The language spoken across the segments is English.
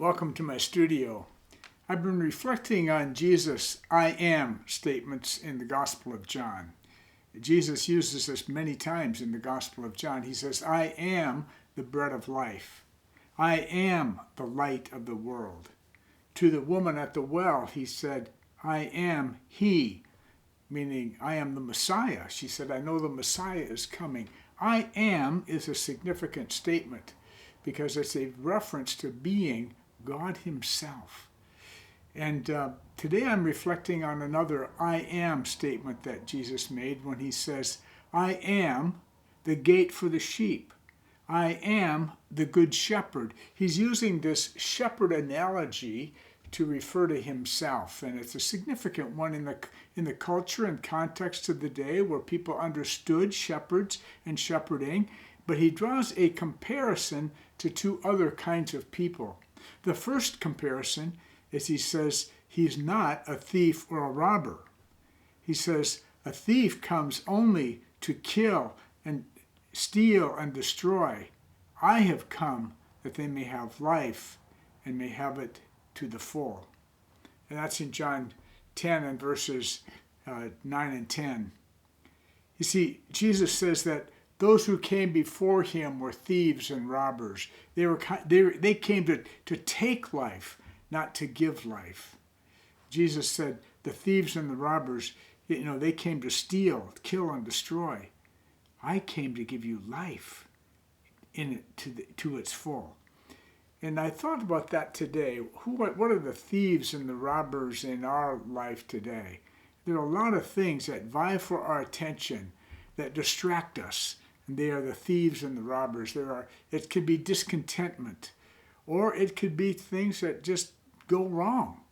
Welcome to my studio. I've been reflecting on Jesus' I am statements in the Gospel of John. Jesus uses this many times in the Gospel of John. He says, I am the bread of life. I am the light of the world. To the woman at the well, he said, I am he, meaning I am the Messiah. She said, I know the Messiah is coming. I am is a significant statement because it's a reference to being God himself. And today I'm reflecting on another I am statement that Jesus made when he says, I am the gate for the sheep. I am the good shepherd. He's using this shepherd analogy to refer to himself. And it's a significant one in the culture and context of the day where people understood shepherds and shepherding. But he draws a comparison to two other kinds of people. The first comparison is he says he's not a thief or a robber. He says a thief comes only to kill and steal and destroy. I have come that they may have life and may have it to the full. And that's in John 10 and verses 9 and 10. You see, Jesus says that those who came before him were thieves and robbers. They came to take life, not to give life. Jesus said the thieves and the robbers, they came to steal, kill, and destroy. I came to give you life in it to its full. And I thought about that today. What are the thieves and the robbers in our life today? There are a lot of things that vie for our attention, that distract us. And they are the thieves and the robbers. It could be discontentment, or it could be things that just go wrong.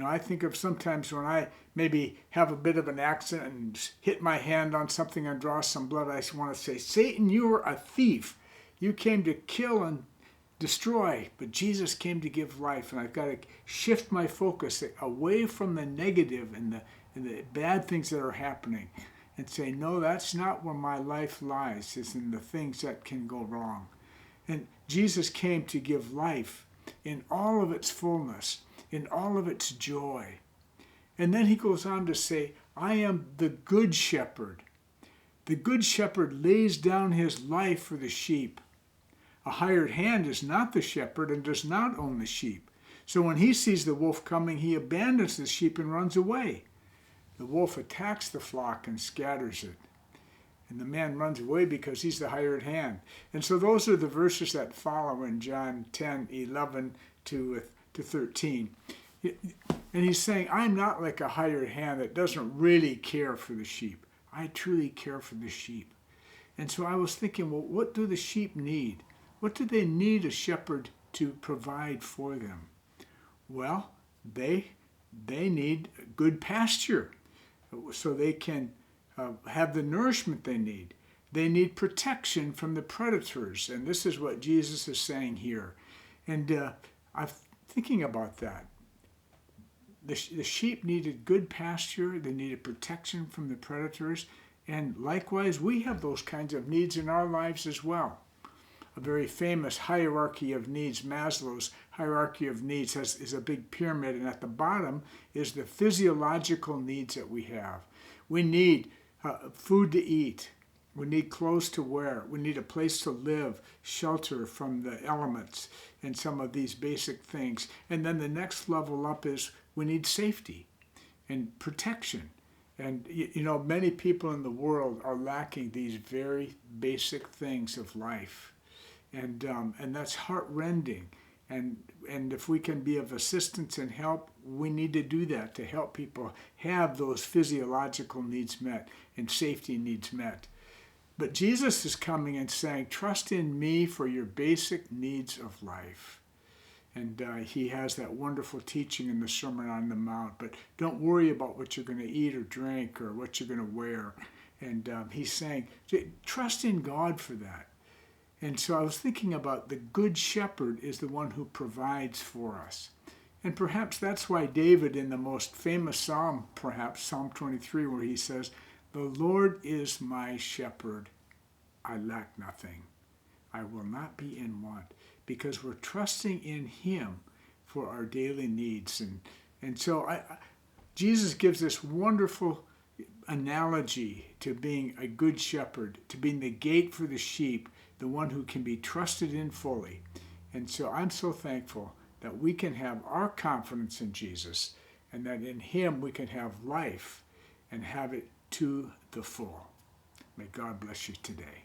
I think of sometimes when I maybe have a bit of an accident and hit my hand on something and draw some blood, I want to say, Satan, you are a thief. You came to kill and destroy, but Jesus came to give life. And I've got to shift my focus away from the negative and the bad things that are happening and say, no, that's not where my life lies. It's in the things that can go wrong. And Jesus came to give life in all of its fullness, in all of its joy. And then he goes on to say, I am the good shepherd. The good shepherd lays down his life for the sheep. A hired hand is not the shepherd and does not own the sheep. So when he sees the wolf coming, he abandons the sheep and runs away. The wolf attacks the flock and scatters it. And the man runs away because he's the hired hand. And so those are the verses that follow in John 10, 11 to 13. And he's saying, I'm not like a hired hand that doesn't really care for the sheep. I truly care for the sheep. And so I was thinking, well, what do the sheep need? What do they need a shepherd to provide for them? Well, they need good pasture so they can have the nourishment they need. They need protection from the predators. And this is what Jesus is saying here. And I'm thinking about that. The sheep needed good pasture. They needed protection from the predators. And likewise, we have those kinds of needs in our lives as well. A very famous hierarchy of needs, Maslow's hierarchy of needs, is a big pyramid, and at the bottom is the physiological needs that we have. We need food to eat. We need clothes to wear. We need a place to live, shelter from the elements, and some of these basic things. And then the next level up is we need safety and protection. And, many people in the world are lacking these very basic things of life. And that's heart-rending. And if we can be of assistance and help, we need to do that to help people have those physiological needs met and safety needs met. But Jesus is coming and saying, trust in me for your basic needs of life. And he has that wonderful teaching in the Sermon on the Mount. But don't worry about what you're going to eat or drink or what you're going to wear. And he's saying, trust in God for that. And so I was thinking about the good shepherd is the one who provides for us. And perhaps that's why David, in the most famous psalm, perhaps Psalm 23, where he says, the Lord is my shepherd, I lack nothing. I will not be in want, because we're trusting in him for our daily needs. And so Jesus gives this wonderful analogy to being a good shepherd, to being the gate for the sheep, the one who can be trusted in fully. And so I'm so thankful that we can have our confidence in Jesus, and that in him we can have life and have it to the full. May God bless you today.